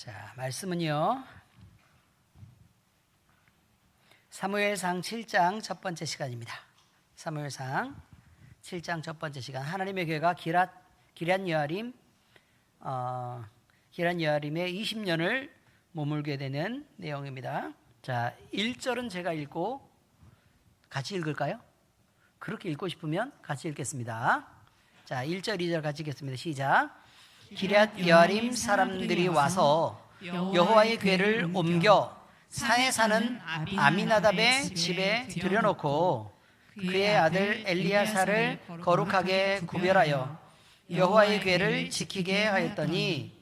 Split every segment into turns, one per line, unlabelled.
자, 말씀은요. 사무엘상 7장 첫 번째 시간입니다. 사무엘상 7장 첫 번째 시간. 하나님의 교회가 기럇여아림에 20년을 머물게 되는 내용입니다. 자, 1절은 제가 읽고 같이 읽을까요? 그렇게 읽고 싶으면 같이 읽겠습니다. 자, 1절, 2절 같이 읽겠습니다. 시작. 기럇여아림 사람들이 와서 여호와의 궤를 옮겨 산에 사는 아미나답의 집에 들여놓고 그의 아들 엘리야사를 거룩하게 구별하여 여호와의 궤를 지키게 하였더니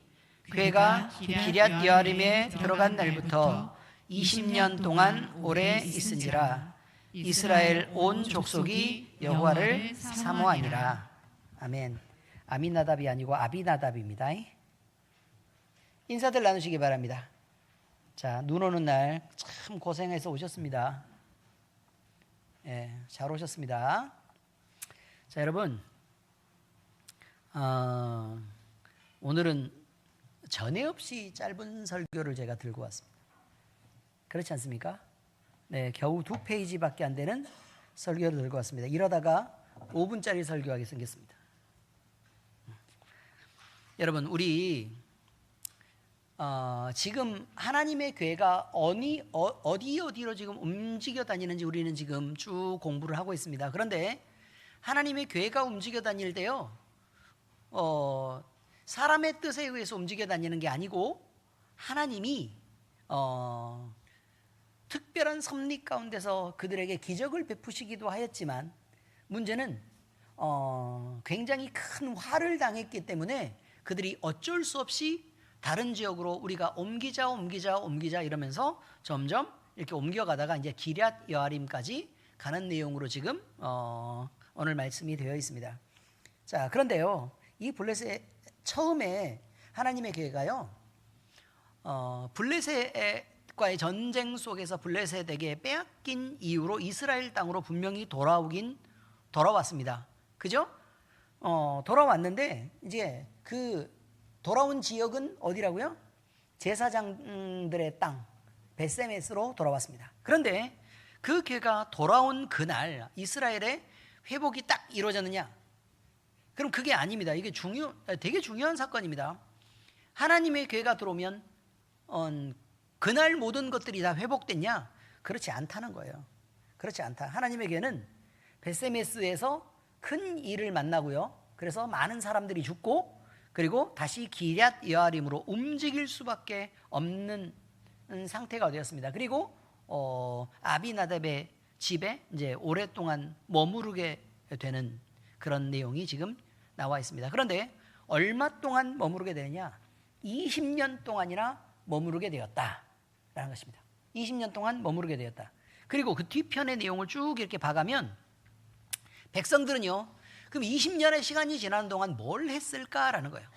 궤가 기럇여아림에 들어간 날부터 20년 동안 오래 있은지라. 이스라엘 온 족속이 여호와를 사모하니라. 아멘. 아미나답이 아니고 아비나답입니다. 인사들 나누시기 바랍니다. 자, 눈 오는 날 참 고생해서 오셨습니다. 잘 오셨습니다. 자, 여러분, 오늘은 전에 없이 짧은 설교를 제가 들고 왔습니다. 그렇지 않습니까? 네, 겨우 2페이지밖에 안 되는 설교를 들고 왔습니다. 이러다가 5분짜리 설교하게 생겼습니다. 여러분, 우리 지금 하나님의 교회가 어디로 지금 움직여 다니는지 우리는 지금 쭉 공부를 하고 있습니다. 그런데 하나님의 교회가 움직여 다닐 때요, 사람의 뜻에 의해서 움직여 다니는 게 아니고 하나님이 특별한 섭리 가운데서 그들에게 기적을 베푸시기도 하였지만, 문제는 굉장히 큰 화를 당했기 때문에 그들이 어쩔 수 없이 다른 지역으로 우리가 옮기자 이러면서 점점 이렇게 옮겨가다가 이제 기럇여아림까지 가는 내용으로 지금 오늘 말씀이 되어 있습니다. 자, 그런데요, 이 블레셋 처음에 하나님의 교회가요, 블레셋과의 전쟁 속에서 블레셋에게 빼앗긴 이후로 이스라엘 땅으로 분명히 돌아왔습니다. 그죠? 돌아왔는데 이제 그 돌아온 지역은 어디라고요? 제사장들의 땅 벳세메스로 돌아왔습니다. 그런데 그 교회가 돌아온 그날 이스라엘의 회복이 딱 이루어졌느냐? 그럼 그게 아닙니다. 이게 되게 중요한 사건입니다. 하나님의 교회가 들어오면 그날 모든 것들이 다 회복됐냐? 그렇지 않다는 거예요. 그렇지 않다. 하나님의 교회는 벳세메스에서 큰 일을 만나고요, 그래서 많은 사람들이 죽고 그리고 다시 기럇여아림으로 움직일 수밖에 없는 상태가 되었습니다. 그리고 아비나답의 집에 이제 오랫동안 머무르게 되는 그런 내용이 지금 나와 있습니다. 그런데 얼마 동안 머무르게 되느냐? 20년 동안이나 머무르게 되었다라는 것입니다. 20년 동안 머무르게 되었다. 그리고 그 뒤편의 내용을 쭉 이렇게 봐가면 백성들은요, 그럼 20년의 시간이 지나는 동안 뭘 했을까라는 거예요.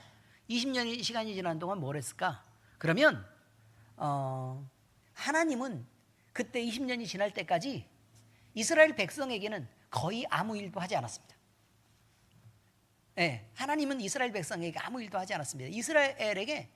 20년의 시간이 지나는 동안 뭘 했을까? 그러면 하나님은 그때 20년이 지날 때까지 이스라엘 백성에게는 거의 아무 일도 하지 않았습니다. 네, 하나님은 이스라엘 백성에게 아무 일도 하지 않았습니다. 이스라엘에게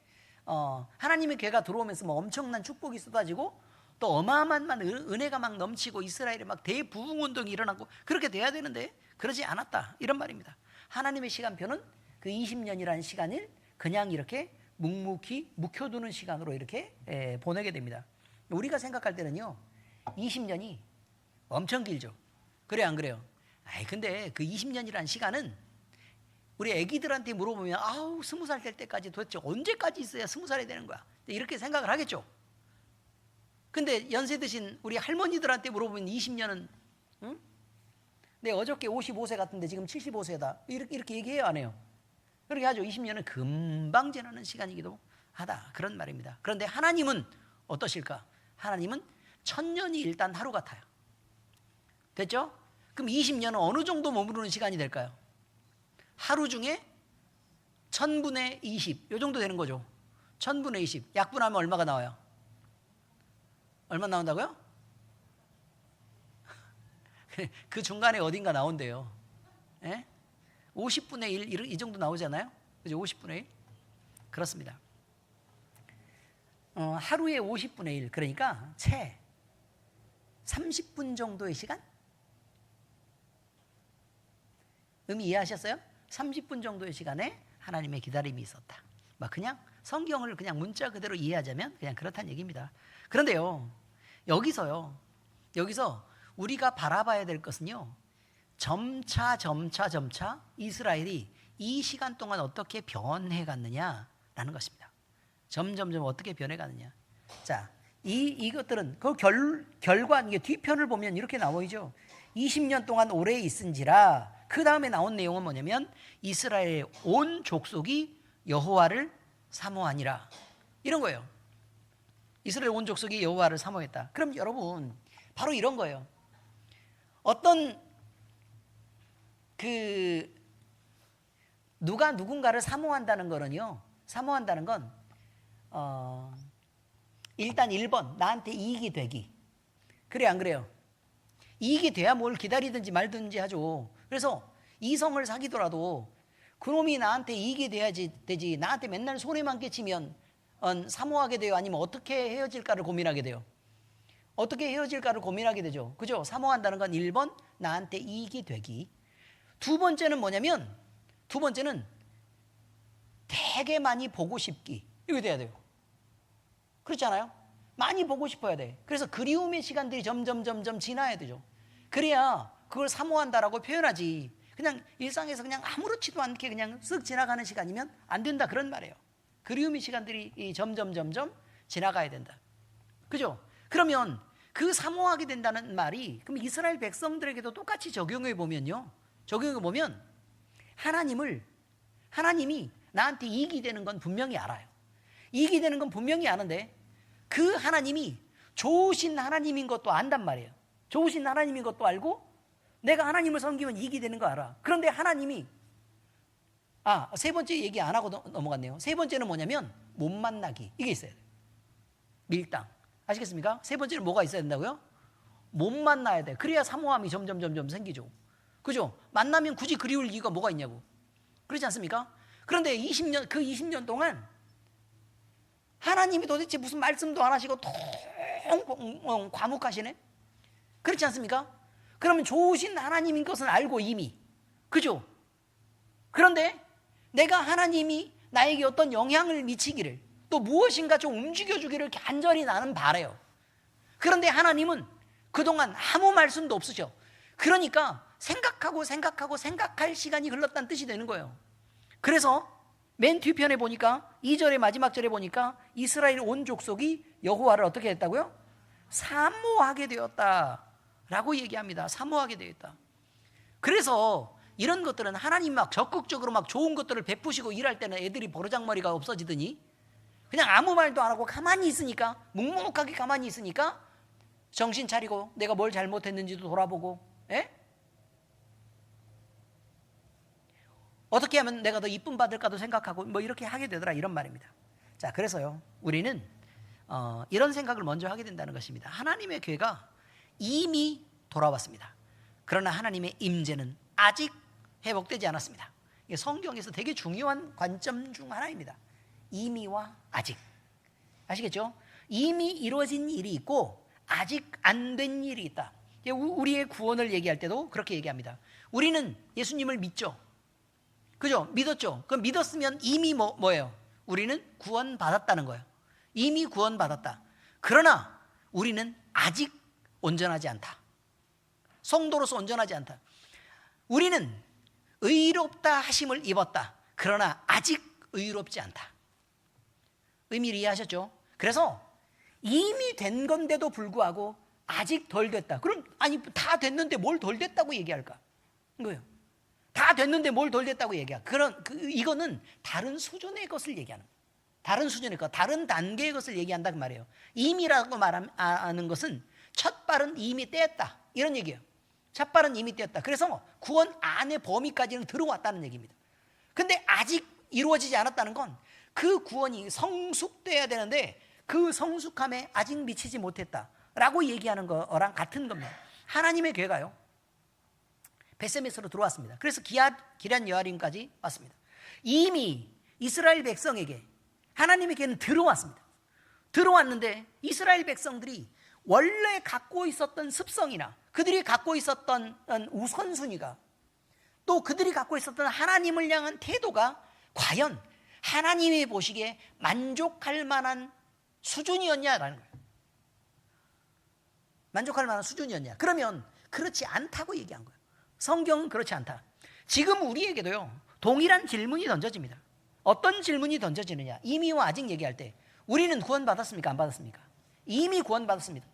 하나님의 교회가 들어오면서 뭐 엄청난 축복이 쏟아지고 또 어마어마한 은혜가 막 넘치고 이스라엘에 막 대부흥운동이 일어나고 그렇게 돼야 되는데 그러지 않았다, 이런 말입니다. 하나님의 시간표는 그 20년이라는 시간을 그냥 이렇게 묵묵히 묵혀두는 시간으로 이렇게 보내게 됩니다. 우리가 생각할 때는요, 20년이 엄청 길죠. 그래요, 안 그래요? 근데 그 20년이라는 시간은 우리 애기들한테 물어보면 20살 될 때까지 도대체 언제까지 있어야 20살이 되는 거야? 이렇게 생각을 하겠죠. 근데 연세 드신 우리 할머니들한테 물어보면 20년은 네, 어저께 55세 같은데 지금 75세다. 이렇게 얘기해요, 안 해요? 그렇게 하죠. 20년은 금방 지나는 시간이기도 하다, 그런 말입니다. 그런데 하나님은 어떠실까? 하나님은 1000년이 일단 하루 같아요. 됐죠? 그럼 20년은 어느 정도 머무르는 시간이 될까요? 하루 중에 1000분의 20, 이 정도 되는 거죠. 1000분의 20, 약분하면 얼마가 나와요? 얼마 나온다고요? 그 중간에 어딘가 나온대요. 50분의 1, 이 정도 나오잖아요. 그죠? 50분의 1. 그렇습니다. 하루에 50분의 1, 그러니까 채 30분 정도의 시간? 의미 이해하셨어요? 30분 정도의 시간에 하나님의 기다림이 있었다. 그냥 성경을 그냥 문자 그대로 이해하자면 그냥 그렇다는 얘기입니다. 그런데요, 여기서 우리가 바라봐야 될 것은요, 점차 이스라엘이 이 시간 동안 어떻게 변해갔느냐라는 것입니다. 점점 어떻게 변해갔느냐. 자, 이것들은 그 결과, 이게 뒤편을 보면 이렇게 나오죠. 20년 동안 오래 있은지라. 그 다음에 나온 내용은 뭐냐면 이스라엘의 온 족속이 여호와를 사모하니라, 이런 거예요. 이스라엘 온 족속이 여호와를 사모했다. 그럼 여러분, 바로 이런 거예요. 어떤 누가 누군가를 사모한다는 거는요, 사모한다는 건 일단 1번, 나한테 이익이 되기. 그래, 안 그래요? 이익이 돼야 뭘 기다리든지 말든지 하죠. 그래서 이성을 사귀더라도 그놈이 나한테 이익이 돼야지 되지, 나한테 맨날 손해만 끼치면 사모하게 돼요? 아니면 어떻게 헤어질까를 고민하게 돼요? 어떻게 헤어질까를 고민하게 되죠. 그죠? 사모한다는 건 1번, 나한테 이익이 되기. 두 번째는 뭐냐면, 두 번째는 되게 많이 보고 싶기. 이거 돼야 돼요. 그렇지 않아요? 많이 보고 싶어야 돼. 그래서 그리움의 시간들이 점점 지나야 되죠. 그래야 그걸 사모한다라고 표현하지, 그냥 일상에서 그냥 아무렇지도 않게 그냥 쓱 지나가는 시간이면 안 된다, 그런 말이에요. 그리움의 시간들이 점점 지나가야 된다. 그죠? 그러면 그 사모하게 된다는 말이, 그럼 이스라엘 백성들에게도 똑같이 적용해 보면요, 하나님이 나한테 이익이 되는 건 분명히 알아요. 이익이 되는 건 분명히 아는데, 그 하나님이 좋으신 하나님인 것도 안단 말이에요. 좋으신 하나님인 것도 알고 내가 하나님을 섬기면 이익이 되는 거 알아. 그런데 하나님이, 세 번째 얘기 안 하고 넘어갔네요. 세 번째는 뭐냐면 못 만나기, 이게 있어야 돼요. 밀당. 아시겠습니까? 세 번째는 뭐가 있어야 된다고요? 못 만나야 돼. 그래야 사모함이 점점 생기죠. 그죠? 만나면 굳이 그리울 이유가 뭐가 있냐고. 그렇지 않습니까? 그런데 20년 동안 하나님이 도대체 무슨 말씀도 안 하시고 과묵하시네? 그렇지 않습니까? 그러면 좋으신 하나님인 것은 알고 이미, 그죠? 그런데 내가 하나님이 나에게 어떤 영향을 미치기를, 또 무엇인가 좀 움직여주기를 간절히 나는 바래요. 그런데 하나님은 그동안 아무 말씀도 없으셔. 그러니까 생각할 시간이 흘렀다는 뜻이 되는 거예요. 그래서 맨 뒤편에 보니까 2절의 마지막 절에 보니까 이스라엘 온 족속이 여호와를 어떻게 했다고요? 사모하게 되었다라고 얘기합니다. 사모하게 되었다. 그래서 이런 것들은 하나님 막 적극적으로 막 좋은 것들을 베푸시고 일할 때는 애들이 버르장머리가 없어지더니 그냥 아무 말도 안 하고 가만히 있으니까, 묵묵하게 가만히 있으니까 정신 차리고 내가 뭘 잘못했는지도 돌아보고, 어떻게 하면 내가 더 이쁨 받을까도 생각하고 이렇게 하게 되더라, 이런 말입니다. 자, 그래서요, 우리는 이런 생각을 먼저 하게 된다는 것입니다. 하나님의 교회가 이미 돌아왔습니다. 그러나 하나님의 임재는 아직 회복되지 않았습니다. 이게 성경에서 되게 중요한 관점 중 하나입니다. 이미와 아직. 아시겠죠? 이미 이루어진 일이 있고 아직 안 된 일이 있다. 우리의 구원을 얘기할 때도 그렇게 얘기합니다. 우리는 예수님을 믿죠. 그죠? 믿었죠? 그럼 믿었으면 이미 뭐예요? 우리는 구원받았다는 거예요. 이미 구원받았다. 그러나 우리는 아직 온전하지 않다. 성도로서 온전하지 않다. 우리는 의롭다 하심을 입었다. 그러나 아직 의롭지 않다. 의미를 이해하셨죠? 그래서 이미 된 건데도 불구하고 아직 덜 됐다. 그럼 다 됐는데 뭘 덜 됐다고 얘기할까? 이거예요. 다 됐는데 뭘 덜 됐다고 얘기해. 이거는 다른 수준의 것을 얘기하는 거예요. 다른 수준의 것, 다른 단계의 것을 얘기한다고 말해요. 임이라고 말하는 것은 첫 발은 이미 떼었다, 이런 얘기예요. 첫 발은 이미 떼었다. 그래서 구원 안의 범위까지는 들어왔다는 얘기입니다. 근데 아직 이루어지지 않았다는 건 그 구원이 성숙돼야 되는데 그 성숙함에 아직 미치지 못했다라고 얘기하는 거랑 같은 겁니다. 하나님의 교회가요, 베세메스로 들어왔습니다. 그래서 기럇 여아림까지 왔습니다. 이미 이스라엘 백성에게 하나님의 교회는 들어왔습니다. 들어왔는데 이스라엘 백성들이 원래 갖고 있었던 습성이나 그들이 갖고 있었던 우선순위가, 또 그들이 갖고 있었던 하나님을 향한 태도가 과연 하나님이 보시기에 만족할 만한 수준이었냐라는 거예요. 만족할 만한 수준이었냐? 그러면 그렇지 않다고 얘기한 거예요. 성경은 그렇지 않다. 지금 우리에게도요, 동일한 질문이 던져집니다. 어떤 질문이 던져지느냐? 이미와 아직 얘기할 때 우리는 구원받았습니까? 안 받았습니까? 이미 구원받았습니다.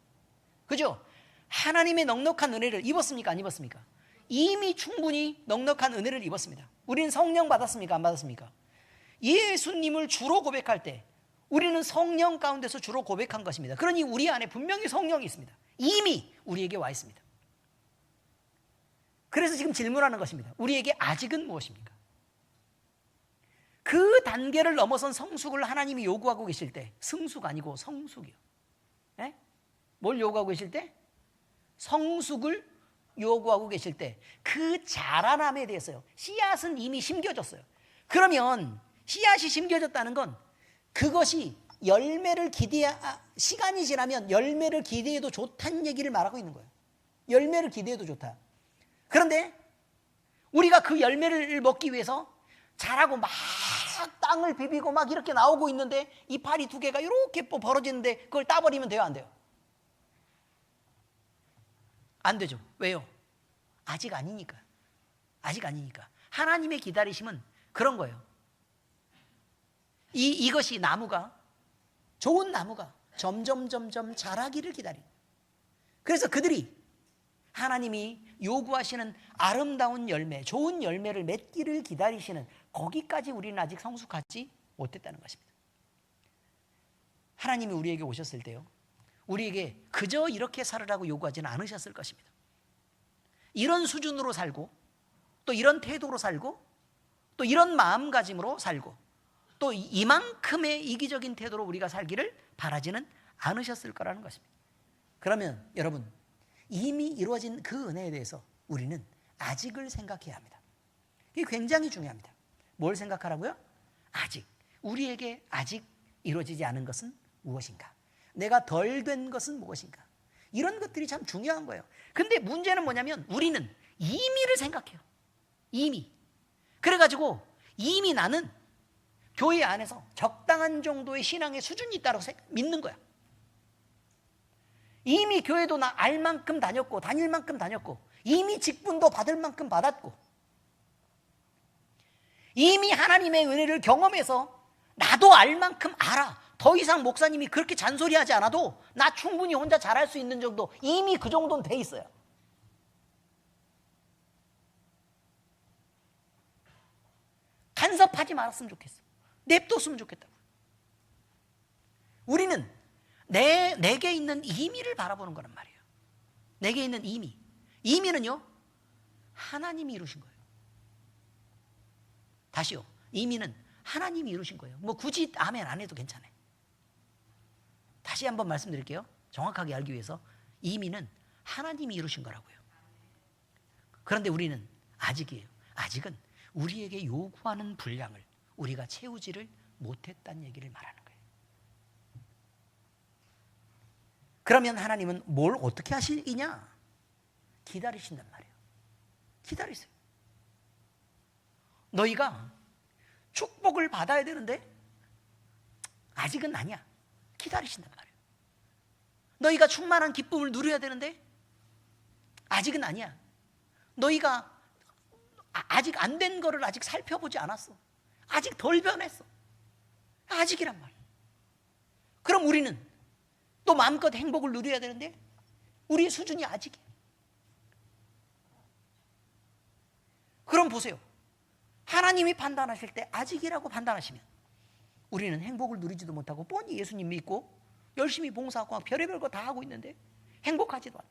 그죠? 하나님의 넉넉한 은혜를 입었습니까? 안 입었습니까? 이미 충분히 넉넉한 은혜를 입었습니다. 우리는 성령 받았습니까? 안 받았습니까? 예수님을 주로 고백할 때 우리는 성령 가운데서 주로 고백한 것입니다. 그러니 우리 안에 분명히 성령이 있습니다. 이미 우리에게 와 있습니다. 그래서 지금 질문하는 것입니다. 우리에게 아직은 무엇입니까? 그 단계를 넘어선 성숙을 하나님이 요구하고 계실 때, 승수가 아니고 성숙이요. 네? 뭘 요구하고 계실 때? 성숙을 요구하고 계실 때 그 자라남에 대해서요, 씨앗은 이미 심겨졌어요. 그러면 씨앗이 심겨졌다는 건 그것이 열매를 시간이 지나면 열매를 기대해도 좋다는 얘기를 말하고 있는 거예요. 열매를 기대해도 좋다. 그런데 우리가 그 열매를 먹기 위해서 자라고 막 땅을 비비고 막 이렇게 나오고 있는데 이파리 두 개가 이렇게 벌어지는데 그걸 따버리면 돼요, 안 돼요? 안 되죠. 왜요? 아직 아니니까. 아직 아니니까. 하나님의 기다리심은 그런 거예요. 이것이 나무가, 좋은 나무가 점점 자라기를 기다린. 그래서 그들이 하나님이 요구하시는 아름다운 열매, 좋은 열매를 맺기를 기다리시는 거기까지 우리는 아직 성숙하지 못했다는 것입니다. 하나님이 우리에게 오셨을 때요, 우리에게 그저 이렇게 살으라고 요구하지는 않으셨을 것입니다. 이런 수준으로 살고, 또 이런 태도로 살고, 또 이런 마음가짐으로 살고, 또 이만큼의 이기적인 태도로 우리가 살기를 바라지는 않으셨을 거라는 것입니다. 그러면 여러분, 이미 이루어진 그 은혜에 대해서 우리는 아직을 생각해야 합니다. 이게 굉장히 중요합니다. 뭘 생각하라고요? 아직. 우리에게 아직 이루어지지 않은 것은 무엇인가? 내가 덜 된 것은 무엇인가? 이런 것들이 참 중요한 거예요. 근데 문제는 뭐냐면 우리는 이미를 생각해요. 이미. 그래가지고 이미 나는 교회 안에서 적당한 정도의 신앙의 수준이 있다고 믿는 거야. 이미 교회도 나 알 만큼 다녔고, 다닐 만큼 다녔고, 이미 직분도 받을 만큼 받았고, 이미 하나님의 은혜를 경험해서 나도 알 만큼 알아. 더 이상 목사님이 그렇게 잔소리하지 않아도 나 충분히 혼자 잘할 수 있는 정도, 이미 그 정도는 돼 있어요. 간섭하지 말았으면 좋겠어. 냅뒀으면 좋겠다고. 우리는 내게 있는 이미를 바라보는 거란 말이에요. 내게 있는 이미. 이미는요, 하나님이 이루신 거예요. 다시요. 이미는 하나님이 이루신 거예요. 뭐 굳이 아멘 안 해도 괜찮아요. 다시 한번 말씀드릴게요. 정확하게 알기 위해서. 이미는 하나님이 이루신 거라고요. 그런데 우리는 아직이에요. 아직은 우리에게 요구하는 분량을 우리가 채우지를 못했다는 얘기를 말하는 거예요. 그러면 하나님은 뭘 어떻게 하시냐? 기다리신단 말이에요. 기다리세요. 너희가 축복을 받아야 되는데 아직은 아니야. 기다리신단 말이에요. 너희가 충만한 기쁨을 누려야 되는데 아직은 아니야. 너희가 아직 안 된 거를 아직 살펴보지 않았어. 아직 덜 변했어. 아직이란 말이에요. 그럼 우리는 또 마음껏 행복을 누려야 되는데 우리의 수준이 아직이에요. 그럼 보세요. 하나님이 판단하실 때 아직이라고 판단하시면 우리는 행복을 누리지도 못하고 뻔히 예수님 믿고 열심히 봉사하고 막 별의별 거 다 하고 있는데 행복하지도 않고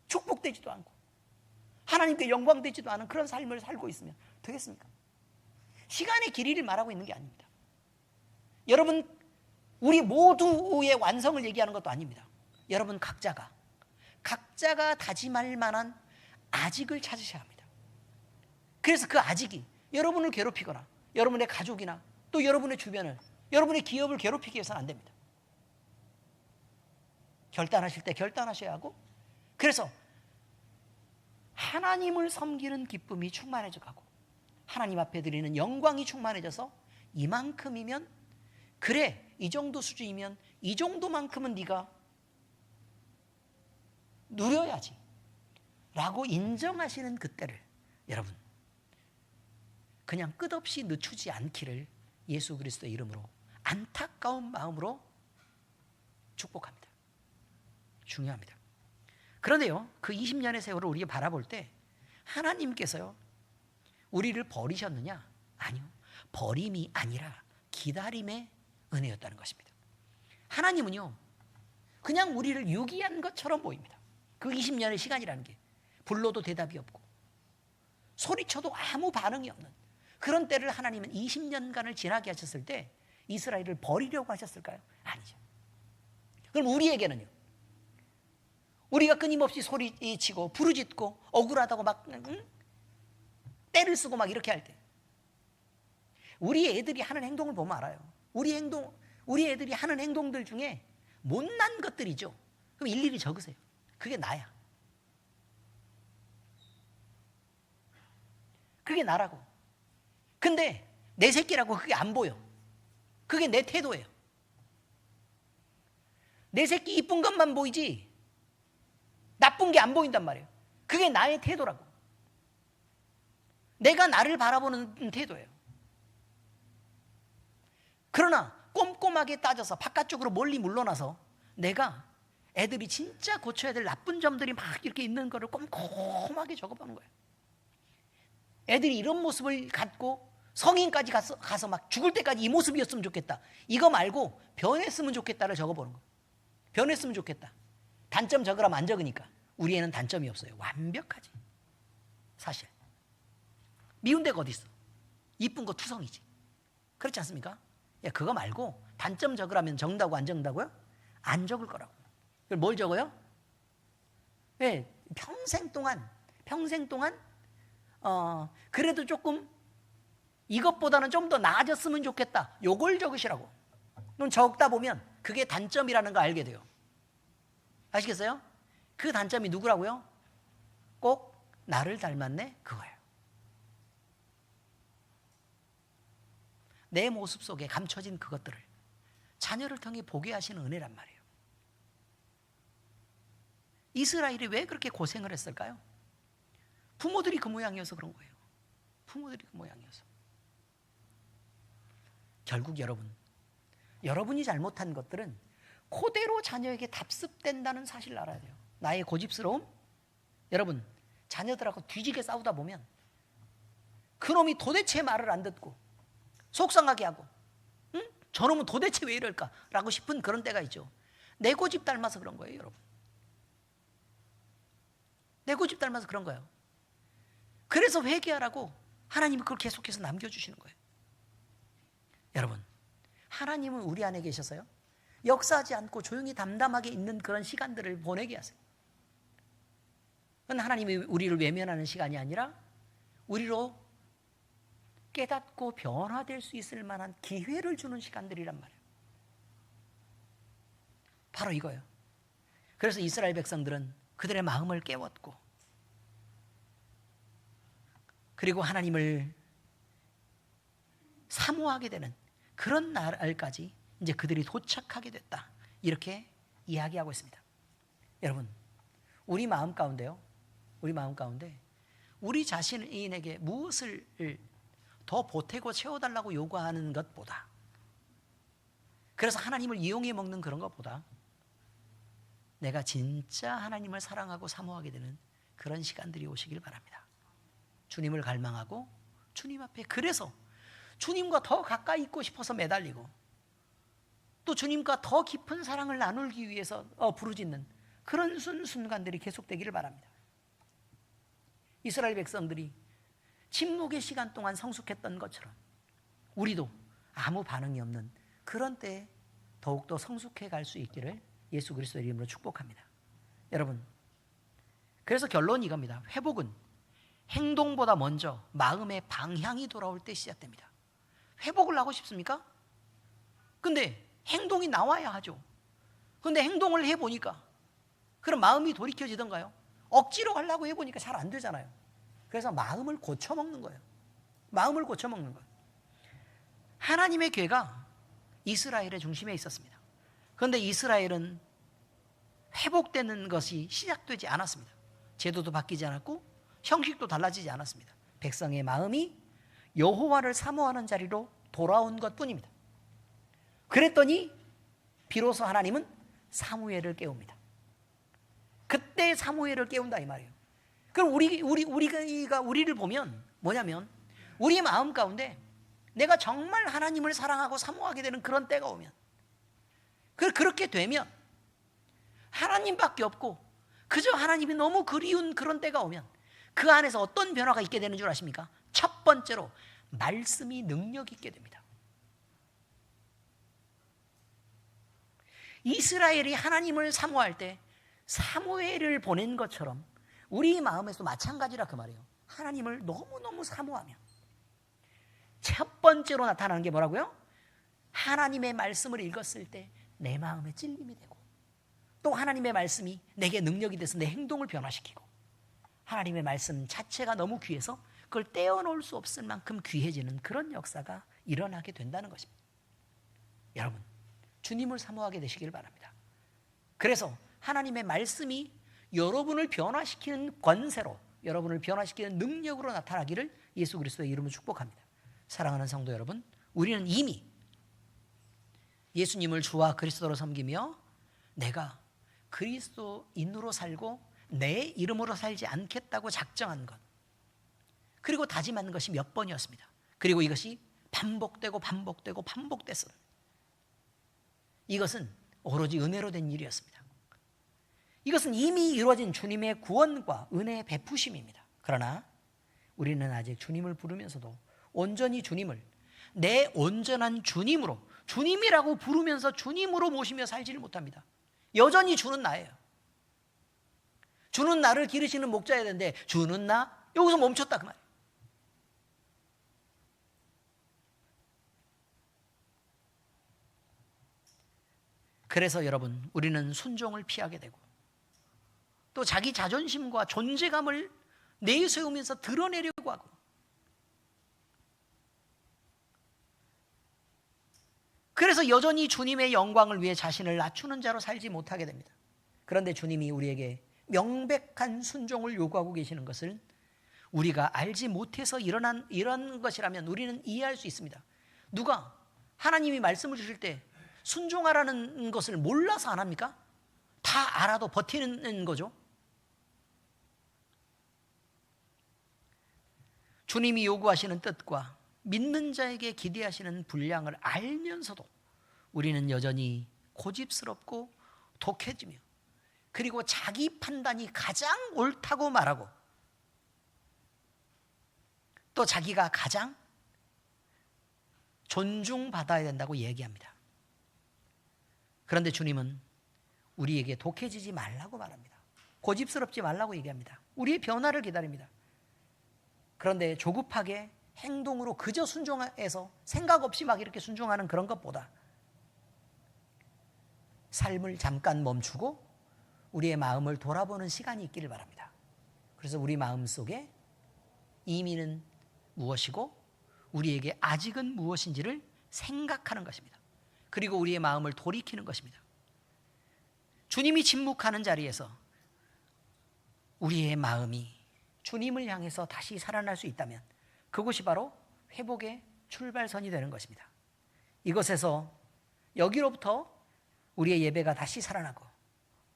축복되지도 않고 하나님께 영광되지도 않은 그런 삶을 살고 있으면 되겠습니까? 시간의 길이를 말하고 있는 게 아닙니다. 여러분, 우리 모두의 완성을 얘기하는 것도 아닙니다. 여러분 각자가 다짐할 만한 아직을 찾으셔야 합니다. 그래서 그 아직이 여러분을 괴롭히거나 여러분의 가족이나 또 여러분의 주변을 여러분의 기업을 괴롭히기 위해서는 안 됩니다. 결단하실 때 결단하셔야 하고, 그래서 하나님을 섬기는 기쁨이 충만해져 가고 하나님 앞에 드리는 영광이 충만해져서 이만큼이면, 그래 이 정도 수준이면 이 정도만큼은 네가 누려야지 라고 인정하시는 그때를 여러분 그냥 끝없이 늦추지 않기를 예수 그리스도의 이름으로 안타까운 마음으로 축복합니다. 중요합니다. 그런데요, 그 20년의 세월을 우리가 바라볼 때 하나님께서요 우리를 버리셨느냐? 아니요, 버림이 아니라 기다림의 은혜였다는 것입니다. 하나님은요 그냥 우리를 유기한 것처럼 보입니다. 그 20년의 시간이라는 게 불러도 대답이 없고 소리쳐도 아무 반응이 없는 그런 때를 하나님은 20년간을 지나게 하셨을 때 이스라엘을 버리려고 하셨을까요? 아니죠. 그럼 우리에게는요, 우리가 끊임없이 소리치고 부르짖고 억울하다고 막 때를 쓰고 막 이렇게 할 때 우리 애들이 하는 행동을 보면 알아요. 우리 애들이 하는 행동들 중에 못난 것들이죠. 그럼 일일이 적으세요. 그게 나야. 그게 나라고. 근데 내 새끼라고 그게 안 보여. 그게 내 태도예요. 내 새끼 이쁜 것만 보이지 나쁜 게 안 보인단 말이에요. 그게 나의 태도라고. 내가 나를 바라보는 태도예요. 그러나 꼼꼼하게 따져서 바깥쪽으로 멀리 물러나서 내가 애들이 진짜 고쳐야 될 나쁜 점들이 막 이렇게 있는 거를 꼼꼼하게 적어보는 거예요. 애들이 이런 모습을 갖고 성인까지 가서 막 죽을 때까지 이 모습이었으면 좋겠다, 이거 말고 변했으면 좋겠다를 적어보는 거예요. 변했으면 좋겠다. 단점 적으라면 안 적으니까. 우리 애는 단점이 없어요. 완벽하지. 사실 미운 데가 어디 있어. 이쁜 거 투성이지. 그렇지 않습니까? 야, 그거 말고 단점 적으라면 적는다고 안 적는다고요? 안 적을 거라고. 그걸 뭘 적어요? 왜? 평생 동안 그래도 조금 이것보다는 좀 더 나아졌으면 좋겠다, 요걸 적으시라고. 그럼 적다 보면 그게 단점이라는 거 알게 돼요. 아시겠어요? 그 단점이 누구라고요? 꼭 나를 닮았네, 그거예요. 내 모습 속에 감춰진 그것들을 자녀를 통해 보게 하시는 은혜란 말이에요. 이스라엘이 왜 그렇게 고생을 했을까요? 부모들이 그 모양이어서 그런 거예요. 부모들이 그 모양이어서. 결국 여러분이 잘못한 것들은 그대로 자녀에게 답습된다는 사실을 알아야 돼요. 나의 고집스러움? 여러분, 자녀들하고 뒤지게 싸우다 보면 그놈이 도대체 말을 안 듣고 속상하게 하고, 응? 저놈은 도대체 왜 이럴까? 라고 싶은 그런 때가 있죠. 내 고집 닮아서 그런 거예요, 여러분. 내 고집 닮아서 그런 거예요. 그래서 회개하라고 하나님이 그걸 계속해서 남겨주시는 거예요. 여러분, 하나님은 우리 안에 계셔서요 역사하지 않고 조용히 담담하게 있는 그런 시간들을 보내게 하세요. 그건 하나님이 우리를 외면하는 시간이 아니라 우리로 깨닫고 변화될 수 있을 만한 기회를 주는 시간들이란 말이에요. 바로 이거예요. 그래서 이스라엘 백성들은 그들의 마음을 깨웠고, 그리고 하나님을 사모하게 되는 그런 날까지 이제 그들이 도착하게 됐다, 이렇게 이야기하고 있습니다. 여러분, 우리 마음 가운데 우리 자신에게 무엇을 더 보태고 채워달라고 요구하는 것보다, 그래서 하나님을 이용해 먹는 그런 것보다 내가 진짜 하나님을 사랑하고 사모하게 되는 그런 시간들이 오시길 바랍니다. 주님을 갈망하고 주님 앞에, 그래서 주님과 더 가까이 있고 싶어서 매달리고 또 주님과 더 깊은 사랑을 나누기 위해서 부르짖는 그런 순간들이 계속되기를 바랍니다. 이스라엘 백성들이 침묵의 시간 동안 성숙했던 것처럼 우리도 아무 반응이 없는 그런 때에 더욱더 성숙해 갈 수 있기를 예수 그리스도의 이름으로 축복합니다. 여러분, 그래서 결론이 이겁니다. 회복은 행동보다 먼저 마음의 방향이 돌아올 때 시작됩니다. 회복을 하고 싶습니까? 근데 행동이 나와야 하죠. 근데 행동을 해보니까 그럼 마음이 돌이켜지던가요? 억지로 하려고 해보니까 잘 안 되잖아요. 그래서 마음을 고쳐먹는 거예요. 마음을 고쳐먹는 거예요. 하나님의 괴가 이스라엘의 중심에 있었습니다. 그런데 이스라엘은 회복되는 것이 시작되지 않았습니다. 제도도 바뀌지 않았고 형식도 달라지지 않았습니다. 백성의 마음이 여호와를 사모하는 자리로 돌아온 것뿐입니다. 그랬더니 비로소 하나님은 사무엘을 깨웁니다. 그때 사무엘을 깨운다 이 말이에요. 그럼 우리를 보면 뭐냐면 우리 마음 가운데 내가 정말 하나님을 사랑하고 사모하게 되는 그런 때가 오면, 그렇게 되면 하나님밖에 없고 그저 하나님이 너무 그리운 그런 때가 오면 그 안에서 어떤 변화가 있게 되는 줄 아십니까? 첫 번째로 말씀이 능력 있게 됩니다. 이스라엘이 하나님을 사모할 때 사무엘을 보낸 것처럼 우리 마음에서도 마찬가지라 그 말이에요. 하나님을 너무너무 사모하면 첫 번째로 나타나는 게 뭐라고요? 하나님의 말씀을 읽었을 때 내 마음에 찔림이 되고, 또 하나님의 말씀이 내게 능력이 돼서 내 행동을 변화시키고, 하나님의 말씀 자체가 너무 귀해서 그걸 떼어놓을 수 없을 만큼 귀해지는 그런 역사가 일어나게 된다는 것입니다. 여러분, 주님을 사모하게 되시길 바랍니다. 그래서 하나님의 말씀이 여러분을 변화시키는 권세로, 여러분을 변화시키는 능력으로 나타나기를 예수 그리스도의 이름으로 축복합니다. 사랑하는 성도 여러분, 우리는 이미 예수님을 주와 그리스도로 섬기며 내가 그리스도인으로 살고 내 이름으로 살지 않겠다고 작정한 것, 그리고 다짐한 것이 몇 번이었습니다. 그리고 이것이 반복되고 반복되고 반복됐습니다. 이것은 오로지 은혜로 된 일이었습니다. 이것은 이미 이루어진 주님의 구원과 은혜의 베푸심입니다. 그러나 우리는 아직 주님을 부르면서도 온전히 주님을 내 온전한 주님으로, 주님이라고 부르면서 주님으로 모시며 살지를 못합니다. 여전히 주는 나예요. 주는 나를 기르시는 목자여야 되는데 주는 나? 여기서 멈췄다 그 말이에요. 그래서 여러분, 우리는 순종을 피하게 되고 또 자기 자존심과 존재감을 내세우면서 드러내려고 하고, 그래서 여전히 주님의 영광을 위해 자신을 낮추는 자로 살지 못하게 됩니다. 그런데 주님이 우리에게 명백한 순종을 요구하고 계시는 것을 우리가 알지 못해서 이런 것이라면 우리는 이해할 수 있습니다. 누가 하나님이 말씀을 주실 때 순종하라는 것을 몰라서 안 합니까? 다 알아도 버티는 거죠. 주님이 요구하시는 뜻과 믿는 자에게 기대하시는 분량을 알면서도 우리는 여전히 고집스럽고 독해지며, 그리고 자기 판단이 가장 옳다고 말하고, 또 자기가 가장 존중받아야 된다고 얘기합니다. 그런데 주님은 우리에게 독해지지 말라고 말합니다. 고집스럽지 말라고 얘기합니다. 우리의 변화를 기다립니다. 그런데 조급하게 행동으로 그저 순종해서 생각 없이 막 이렇게 순종하는 그런 것보다 삶을 잠깐 멈추고 우리의 마음을 돌아보는 시간이 있기를 바랍니다. 그래서 우리 마음 속에 이미는 무엇이고 우리에게 아직은 무엇인지를 생각하는 것입니다. 그리고 우리의 마음을 돌이키는 것입니다. 주님이 침묵하는 자리에서 우리의 마음이 주님을 향해서 다시 살아날 수 있다면 그곳이 바로 회복의 출발선이 되는 것입니다. 이것에서 여기로부터 우리의 예배가 다시 살아나고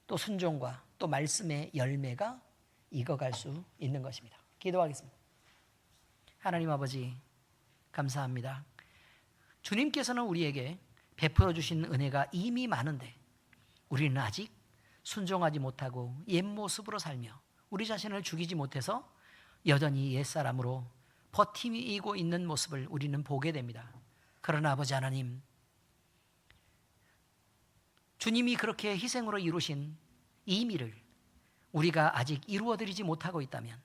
또 순종과 또 말씀의 열매가 익어갈 수 있는 것입니다. 기도하겠습니다. 하나님 아버지, 감사합니다. 주님께서는 우리에게 베풀어 주신 은혜가 이미 많은데 우리는 아직 순종하지 못하고 옛 모습으로 살며 우리 자신을 죽이지 못해서 여전히 옛사람으로 버티고 있는 모습을 우리는 보게 됩니다. 그러나 아버지 하나님, 주님이 그렇게 희생으로 이루신 이미를 우리가 아직 이루어드리지 못하고 있다면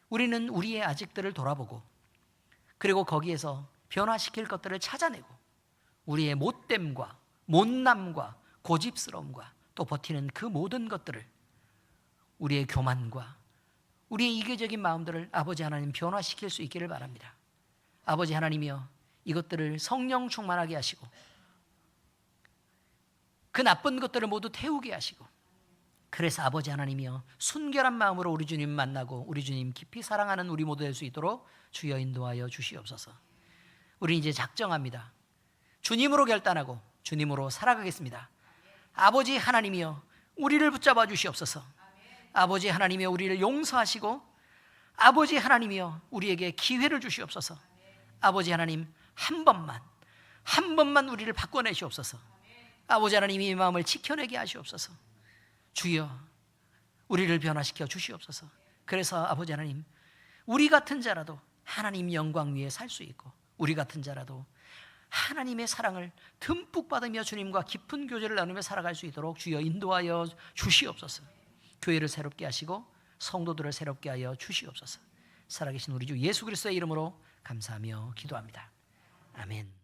우리는 우리의 아직들을 돌아보고 그리고 거기에서 변화시킬 것들을 찾아내고 우리의 못됨과 못남과 고집스러움과 또 버티는 그 모든 것들을, 우리의 교만과 우리의 이기적인 마음들을 아버지 하나님 변화시킬 수 있기를 바랍니다. 아버지 하나님이여, 이것들을 성령 충만하게 하시고 그 나쁜 것들을 모두 태우게 하시고, 그래서 아버지 하나님이여, 순결한 마음으로 우리 주님 만나고 우리 주님 깊이 사랑하는 우리 모두 될 수 있도록 주여 인도하여 주시옵소서. 우리 이제 작정합니다. 주님으로 결단하고 주님으로 살아가겠습니다. 아버지 하나님이여, 우리를 붙잡아 주시옵소서. 아버지 하나님이여, 우리를 용서하시고 아버지 하나님이여, 우리에게 기회를 주시옵소서. 아버지 하나님, 한 번만 우리를 바꿔내시옵소서. 아버지 하나님, 이 마음을 지켜내게 하시옵소서. 주여, 우리를 변화시켜 주시옵소서. 그래서 아버지 하나님, 우리 같은 자라도 하나님 영광 위에 살 수 있고, 우리 같은 자라도 하나님의 사랑을 듬뿍 받으며 주님과 깊은 교제를 나누며 살아갈 수 있도록 주여 인도하여 주시옵소서. 교회를 새롭게 하시고 성도들을 새롭게 하여 주시옵소서. 살아계신 우리 주 예수 그리스도의 이름으로 감사하며 기도합니다. 아멘.